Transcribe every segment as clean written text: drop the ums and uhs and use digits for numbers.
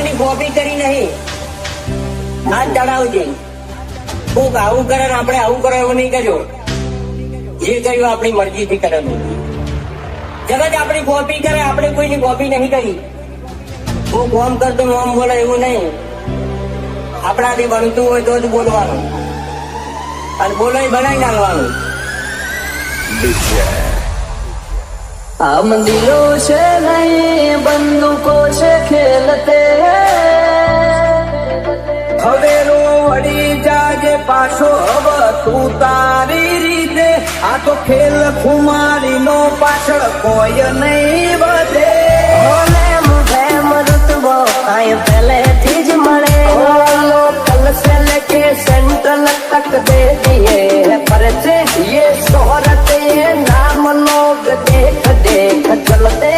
કોઈની કોપી કરી નહીં. હાથ ચડાવજે. કોક આવું કરે ને આપણે આવું કરો એવું નહીં કરજો. જે કર્યું આપણી મરજીથી કરેલું. જગત આપણી કોપી કરે, આપણે કોઈની કોપી નહીં કરી. હું કોમ કરતો આમ બોલે એવું નહીં. આપણાથી બનતું હોય તો જ બોલવાનું, અને બોલો બનાવી નાખવાનું. हम दिलों से नहीं बंदूकों से खेलते હવે રો વળી જાગે પાછો હવે તું તારી રીતે. આ તો ખેલ ખુમારી નો પાછળ કોઈ નહીં વધે. रुतबो आए पहले थी ज मरे लोकल से लेके सेंट्रल तक दे दिए परचे. ये शोहरत ये नाम लोग देख देख चलते.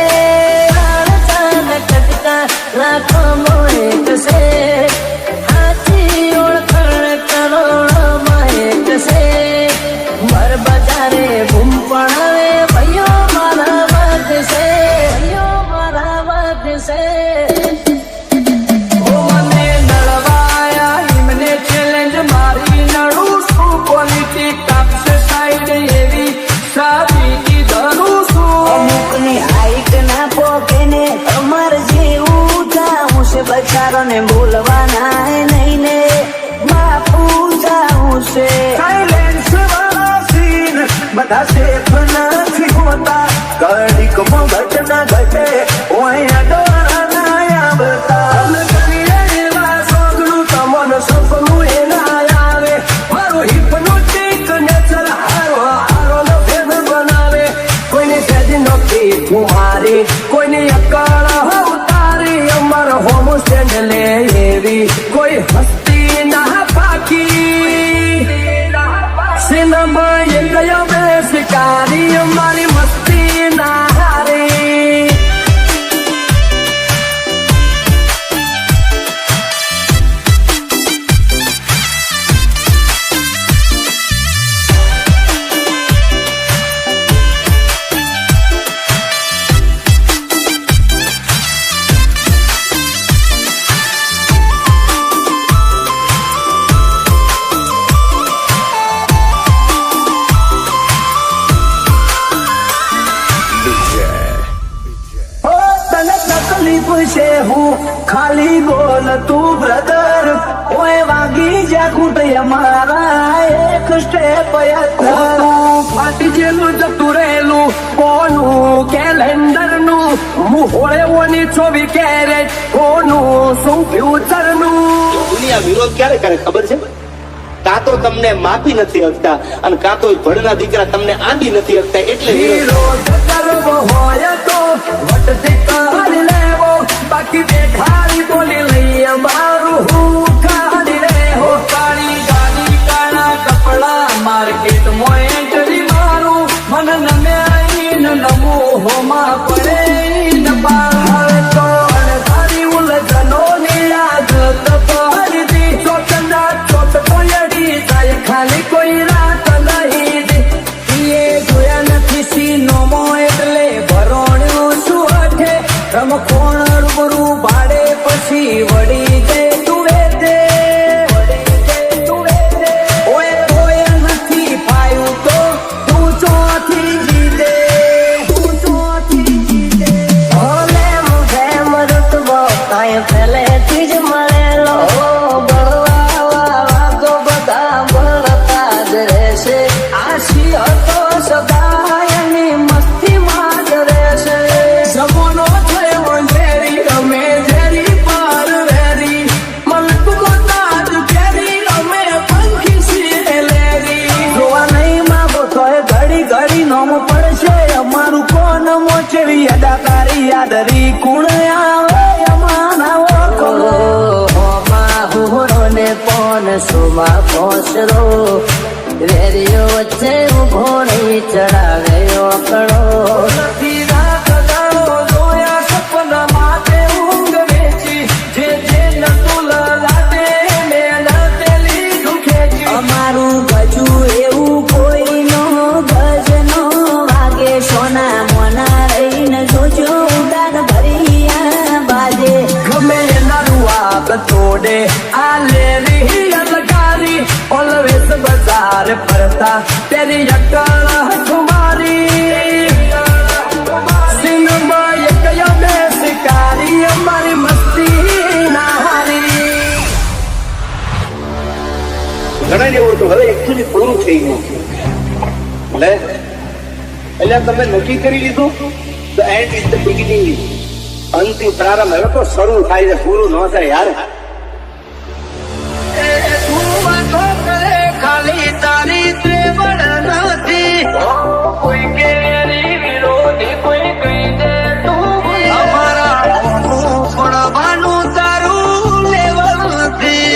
कटका लाखों मोहित से हाथी ओळखण करोड़ों एक से. मर बजारे घूम पड़ावे भैया मारा वध से, भैया मारा वध से. મને નડવાયા એમને ચેલેન્જ મારી નડું છું. પોલિટિક કાપશે સાઈડ એવી સાબિતી ધરું છું. અમુકની હાઈટ ના પોકે ને અમાર જેવું જાઉં છે. બચારો ને બોલવાના નહીં ને બાપુ જાઉં છે. સાયલેન્સ વાળા સીન બધા સેફ નથી હોતા. ઘડીકમાં ઘટના ઘટે ઓય ડોરા ના આવતા. એવા સોગનું તમને સપનું એ ના આવે. મારું હિપ્નોટિક નેચર હારો હારો નો ફેર બનાવે. કોઈની સેજ નોકી કુમારી, કોઈની અકળ ઉતારી. અમાર હોમ સ્ટેન્ડ લે એવી કોઈ હસ્તી ના પાકી. સિનેમા એ ગયો બે શિકારી, અમારી મસ્તી ના હારી. છે હું ખાલી બોલ તું બ્રધર. ઓય વાગી જા કુટ અમારા એક સ્ટેપ ફાટી ગયેલું જતું રહેલું કોનું કેલેન્ડર નું. મુહોળે ઓની 24 કેરેટ કોનું શું ફ્યુચર નું. દુનિયા વિરોધ ક્યારે કરે ખબર છે? કાં તો તમને માફી નથી હકતા અને કાં તો ભણના દીકરા તમને આંધી નથી હકતા. એટલે વિરોધ કરવો હોય તો વટથી કરી લેવો. બાકી દેખાડી બોલી લઈએ મારું હું કાઢી રે હો. કાળી ગાડી કાળા કપડા માર્કેટ મોએન્ટ્રી મારું. મન નમે આઈને નમું હોમાં પડે ન પાર. તો અણધારી ઉલઝનો ની આદત પડતી. ચોટના ચોટ કોયડી જાય ખાલી કોઈ રાત નહીં. એ જોયા નથી સીનોમો એટલે ભરોણ્યો શું અઠે. રમખોણ રૂબરૂ ભાડે પછી વળી જાય તું વેતે. ઓય તોય નથી પાયું તો તું ચોથી જીતે. તું ચોથી જીતે. ભલે મુખે મરુતબો આએ પહેલેથી જ મળેલો. ભણવા તો બધા ભણતા જ રહેશે. આશી હતો સદાયની મસ્તીમાં જ રહેશે. જમોનો થયો ઝેરી રમે ઝેરી પાર વેરી. મલક મોતાજ કેરી રમે પંખી સી લેરી. જોવા નહીં માંગો તોય ઘડી ઘડી નોમ પડશે. અમારું કોણ મોચવી અદાકારી યાદરી કુણ આવે અમારા ઓળખો. હોમાં હુહરો ને પોન સુમાં પોસરો. વેરીઓ વચ્ચે ઉભો નહીં ચડાવે ઓકળો. નથી રાત દાડો જોયા સપના માટે ઊંઘ વેચી. જે જે નતું લાદે ને લાદેલી દુખેજી. અમારું ગજુ એવું કોઈ નો ગજ નો વાગે. સોના મોના રહીને જોજો ઉડાન ભરિયા બાજે. ગમે એનારું આ લેરી અલગારી ઓલવેઝ બજાર ફરતા તેરી અકલ કુમારી સિંહમાં એક બે શિકારી અમારી મસ્તી ના હારી. ઘણા જેવું તો હવે એકચ્યુઅલી પૂરું થઈ ગયું એટલે તમે નક્કી કરી લીધું તો એન્ડ ઇઝ ધ બિગિનિંગ. અંતિમ પ્રારંભ હવે તો શરૂ થાય છે, પૂરું ન થાય યાર. તું વાતો કરે ખાલી તારી ત્રેવડ નથી, કોઈ કેરી વિરોધી કોઈ કહી દે તું અમારા પડવાનું તારું લેવલ નથી.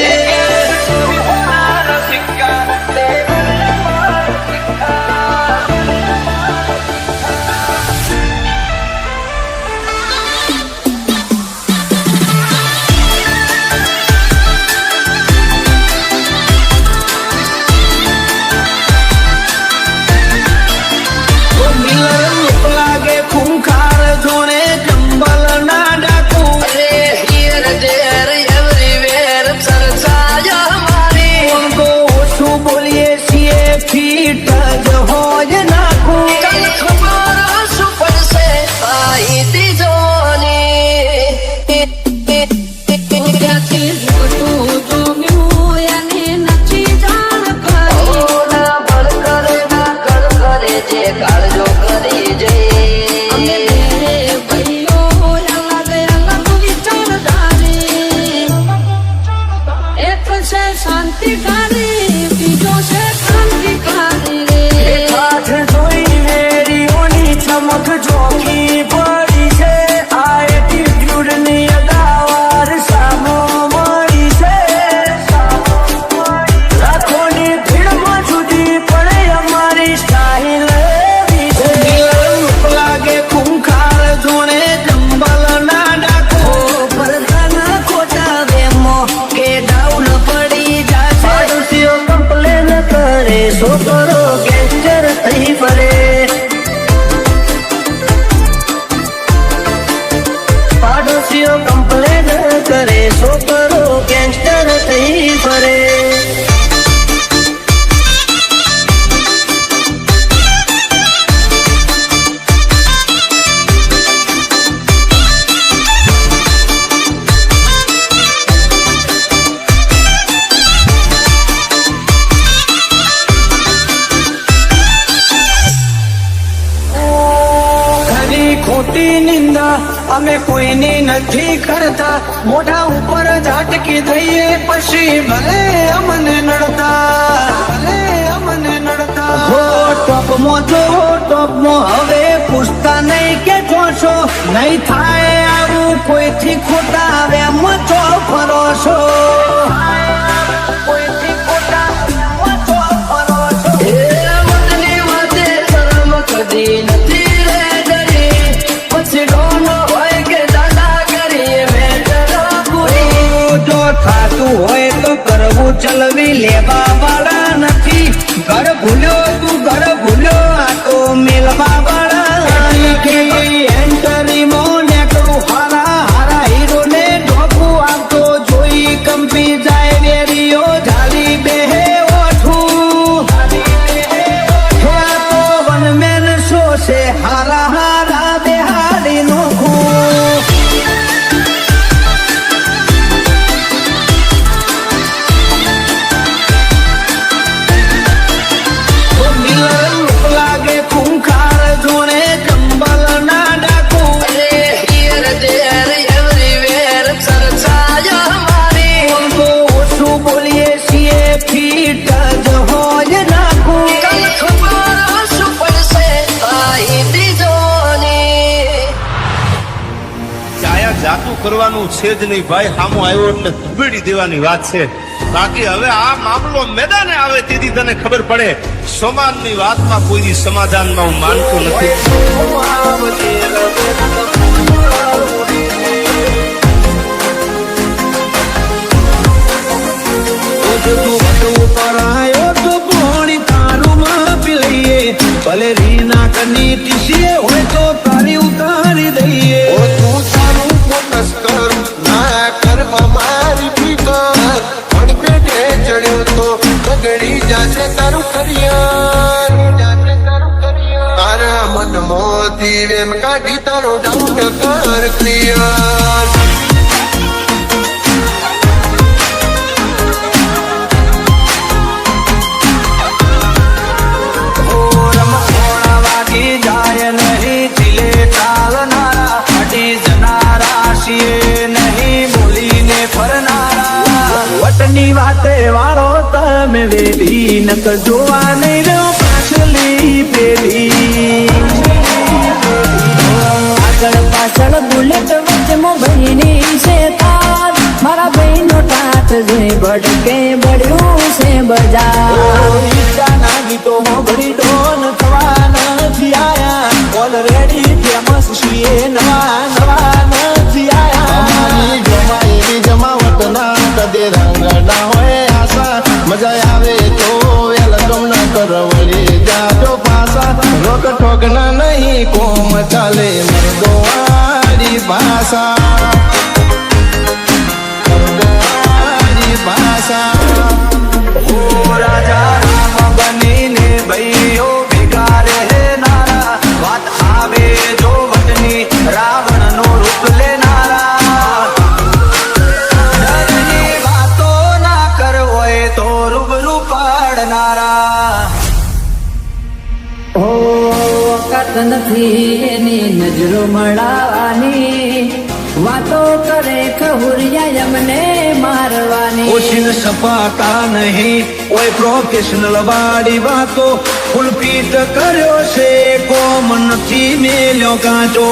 અમે કોઈની નથી કરતા, મોઢા ઉપર ઝાટકી દઈએ પછી ભલે અમને નડતા. ટોપમાં જો ટોપમાં હવે પૂછતા નહીં કે જોશો નહીં થાય આવું કોઈથી ખોટા આવે મચો ફરો છો. કોઈથી ખોટા મચો ફરો છો. મનની વાતે શરમ કદી નથી રે ડરી, પછી ડોનો થાતું હોય તો કરવું ચલવી લેવા વાળા નથી. ઘર ભૂલ્યો તું ઘર ભૂલ્યો, આ તો મેલવા વાળા નથી. એન્ટરી મોને કરું હારા હારા હીરો ને ઢોકું આપતો જોઈ કંપી જાય વેરીઓ ઝાલી બેહે ઓઠું. તો વનમેન શો છે હારા હારા બેહાડી નોખું. જાતું કરવાનું છે જ નહીં ભાઈ, સામો આવ્યો એટલે ધૂબેડી દેવાની વાત છે. બાકી હવે આ મામલો મેદાને આવે તેથી તને ખબર પડે. સમાજની વાતમાં કોઈ સમાધાનમાં હું માનતો નથી. ભલે રીના કની ટીસીએ હોય તો તારી ઉતારી દઈએ. તું તારું ફોકસ કર ના કર અમારી ફિકર. ક્લિયર વટની વાતે વાળો તમે વેલી નકર જોવા નહીં રહ્યો પાછલી પેલી આગળ પાછળ બુલેટ વચ્ચે બહેની છે તાર મારા બહેનો ટાટ જોઈ ભડકે બળ્યું છે બજાર ઈચ્છાના ગીતો મોગડી ડોન થવા નથી આયા ઓલરેડી ફેમસ છીએ નવા નવા નથી આયા એવી જમાવટ ના કદે રંગ ના હોય આશા મજા આવે તો વેલકમ ના કરવડી જાજો પાસા રોક ઠોક ના નહીં કોમ ચાલે મર્દો વાળી ભાષા રાજા રામ બનીને ભાઈઓ ભેગા રહેનારા વાત આવે જો વટની રાવણ નો રૂપ લેનારા ડરની વાતો ના કરવો તો રૂબરૂ પાડનારા હો વખત નથી એની નજરો મળવાની વાતો કરે ખહુરિયા એમને મારવાની ઓછીન સપાતા નહીં કોઈ પ્રોફેશનલ વાળી વાતો ફૂલપીટ કર્યો છે કોમ નથી મેલ્યો કાચો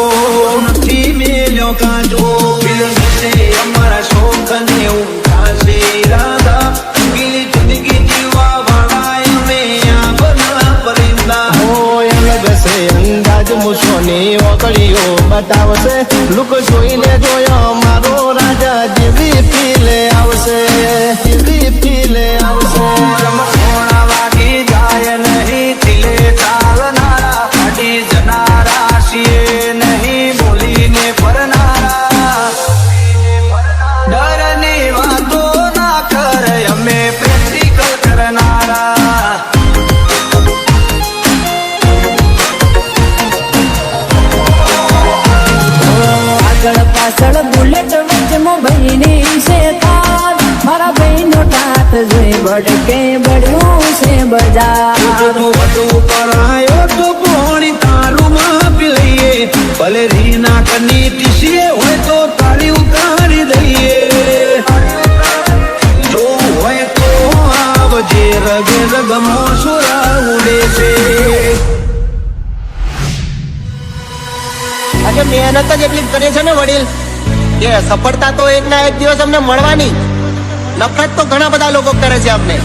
નથી મેલ્યો કાચો ફિલ્મ છે અમારા શોખ ને ઉઠાશે રાધા ગીલી જિંદગી જીવવા વાળા અમે આ બના પરિંદા હોય અલગ છે અંદાજ મૂછોની ઓકળીઓ બતાવશે લુક જોઈને જોયો મારો રાજા જેવી ફીલે આવશે જેવી ફીલે આવશે રમતોણા વાગી જાય નહીં દિલે ચાલનારા ફાટી જનારા છીએ નહીં બોલીને ફરનારા ડરની વાતો ના કરે અમે પ્રેક્ટિકલ કરનારા આગળ પાછળ બુલેટ વચ્ચે બહેની છે તાર મારા બહેનો ટાટ જોઈ ભડકે બળ્યું છે બજાર તું વધુ કરાયો તો પોણી તારું માપી લઈએ ભલે રીના કની ટીસીએ હોય તો તાળી ઉતારી દઈએ જો હોય તો આવજે રગે રગમો સુરા ઉડે છે આજે મહેનત જ એટલી કરે છે ને વડીલ કે સફળતા તો એક ના એક દિવસ અમને મળવાની નફરત તો ઘણા બધા લોકો કરે છે અમને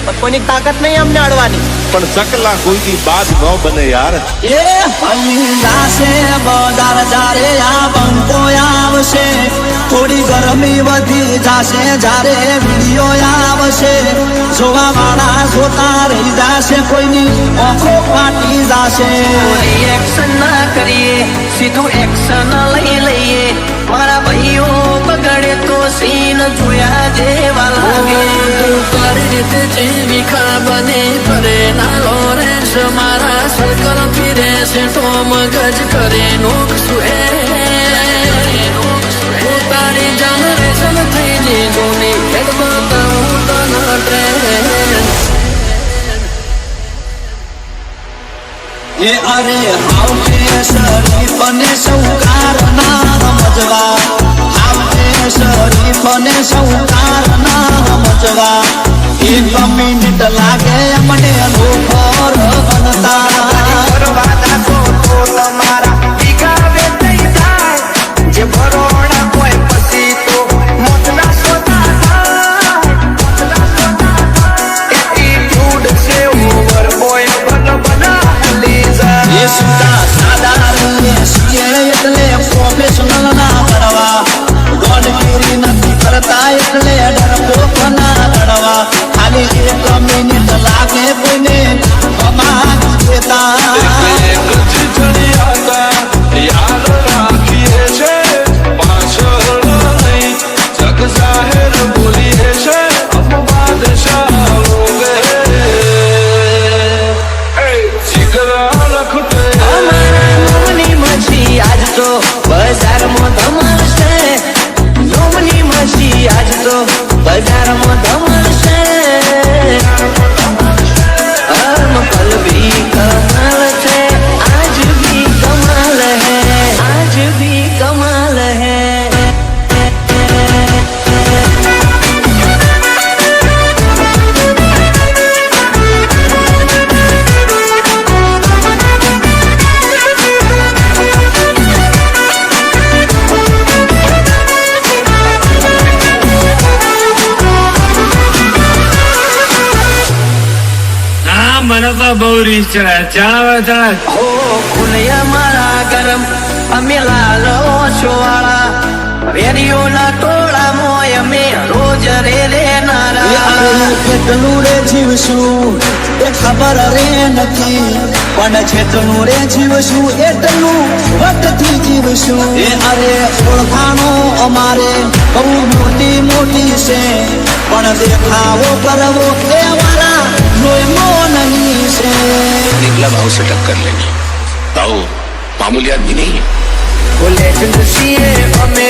પણ કોઈની તાકાત નહીં અમને અડવાની પણ ચકલા કોઈની બાદ ન બને યાર એ જાશે બજાર જારે આ બંકો આવશે થોડી ગરમી વધી જાશે જારે વિડીયો આવશે જોવા વાળા જોતા રહી જાશે કોઈની આંખો ફાટી જાશે રિએક્શન ના કરીએ સીધું એક્શન લઈ લઈએ મારા ભાઈઓ બગડે તો સીન જોયા જેવા લાગે કરી રીતે જેવી ખાબને કરે ના લોરેન્સ મારા સર્કલ ફીરે છે તો મગજ કરે નોક સુએ તારી જનરેશન થઈ જે જોની હેડ બતાવું તને ટ્રેન એ અરે હાવકે શરીફ અને સૌકાર ના સમજવા હાવકે શરીફ અને સૌકાર ના સમજવા એક મિનિટ લાગે મને લોકો બનતા તમારા ભીગાવે થઈ જાય જે ભરોડા કોઈ પછી તો મોતના સોતા એટીટ્યુડ છે ઓવર બોય બના એ સુતા સાદા રહીએ છીએ એટલે પ્રોફેશનલ ના કરવા ગોડગીરી નથી કરતા એટલે મને તો બહુ રીસ ચડે ચડાવે ચડે હો ખુલ્યા મારા ગરમ અમે લાલો છોવાળા વેરીઓના ટોળા મોય અમે રોજ રે નારા કેટલું રે જીવશું એ ખબર રે નથી પણ જેટલું રે જીવશું એટલું વટથી જીવશું એ અરે ઓળખાણો અમારે બહુ મોટી મોટી છે પણ દેખાવો કરવો એ અમારા લોહીનો નહીં છે निकला भाव से टक्कर लेनी भाव मामूली आदमी नहीं है બોલે છીએ અમે